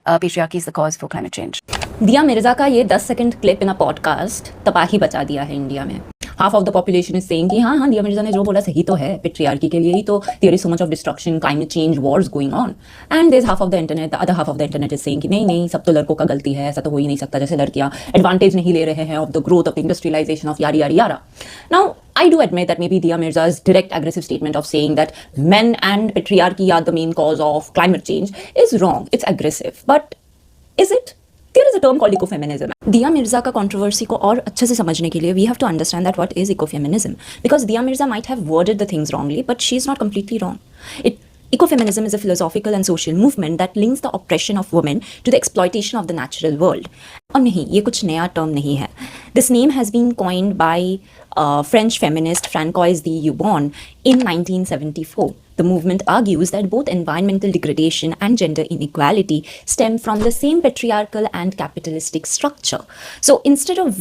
patriarchy is the cause for climate change. दिया मिर्जा का ये 10 second clip in a podcast तबाही बचा दिया है इंडिया में. Half of the population is saying कि हाँ दिया मिर्जा ने जो बोला सही तो है, पेट्रियार्की के लिए ही तो there is so much of destruction, climate change, wars going on. And there is half of the internet, the other half of the internet is saying कि नहीं सब तो लड़कों का गलती है, ऐसा तो हो ही नहीं सकता, जैसे लड़कियां एडवांटेज नहीं ले रहे हैं of the growth of industrialisation of यारी यारी यारा. Now, I do admit that maybe Diya Mirza's direct aggressive statement of saying that men and patriarchy are the main cause of climate change is wrong. It's aggressive. But is it? There is a term called ecofeminism. Diya Mirza का controversy को और अच्छे से समझने के लिए we have to understand that what is ecofeminism. Because Diya Mirza might have worded the things wrongly, but she is not completely wrong. Ecofeminism is a philosophical and social movement that links the oppression of women to the exploitation of the natural world. और नहीं, ये कुछ नया term नहीं है. This name has been coined by French feminist Francoise de Eubon in 1974. The movement argues that both environmental degradation and gender inequality stem from the same patriarchal and capitalistic structure. So instead of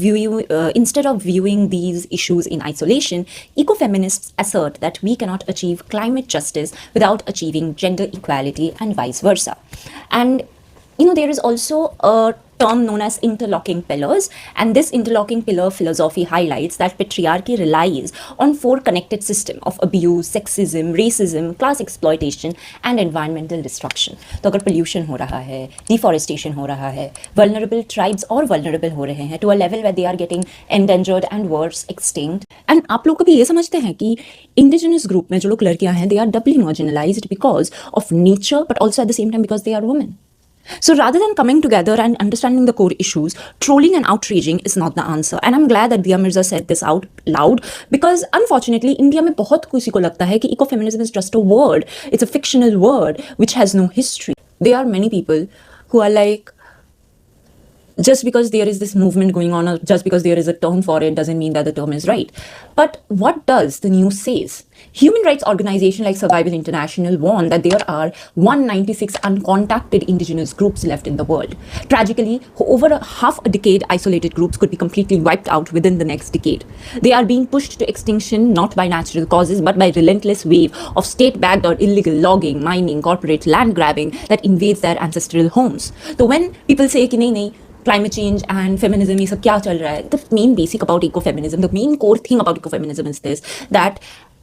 viewing these issues in isolation, ecofeminists assert that we cannot achieve climate justice without achieving gender equality and vice versa. And there is also a term known as interlocking pillars, and this interlocking pillar philosophy highlights that patriarchy relies on 4 connected systems of abuse, sexism, racism, class exploitation and environmental destruction. तो अगर pollution हो रहा है, deforestation हो रहा है, vulnerable tribes और vulnerable हो रहे हैं to a level where they are getting endangered and worse extinct. And आप लोग कभी ये समझते हैं कि indigenous group में जो लोग लड़कियां हैं, they are doubly marginalized because of nature but also at the same time because they are women. So rather than coming together and understanding the core issues, trolling and outraging is not the answer. And I'm glad that Diya Mirza said this out loud because unfortunately India में बहुत किसी को लगता है कि ecofeminism is just a word. It's a fictional word which has no history. There are many people who are like, just because there is this movement going on or just because there is a term for it doesn't mean that the term is right. But what does the news says? Human rights organizations like Survival International warn that there are 196 uncontacted indigenous groups left in the world. Tragically, over half a decade, isolated groups could be completely wiped out within the next decade. They are being pushed to extinction not by natural causes but by relentless wave of state-backed or illegal logging, mining, corporate land grabbing that invades their ancestral homes. So when people say कि नहीं climate change and feminism ये सब क्या चल रहा है, the main basic about ecofeminism, the main core thing about ecofeminism is this, that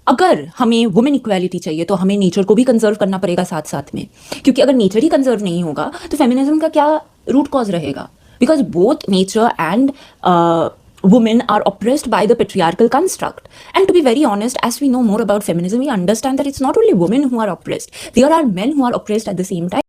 अगर हमें वुमेन इक्वालिटी चाहिए तो हमें नेचर को भी कंजर्व करना पड़ेगा साथ साथ में, क्योंकि अगर नेचर ही कंजर्व नहीं होगा तो फेमिनिज्म का क्या रूट कॉज रहेगा. Because both nature and women are oppressed by the patriarchal construct. And to be very honest, as we know more about feminism, we understand that it's not only women who are oppressed. There are men who are oppressed at the same time.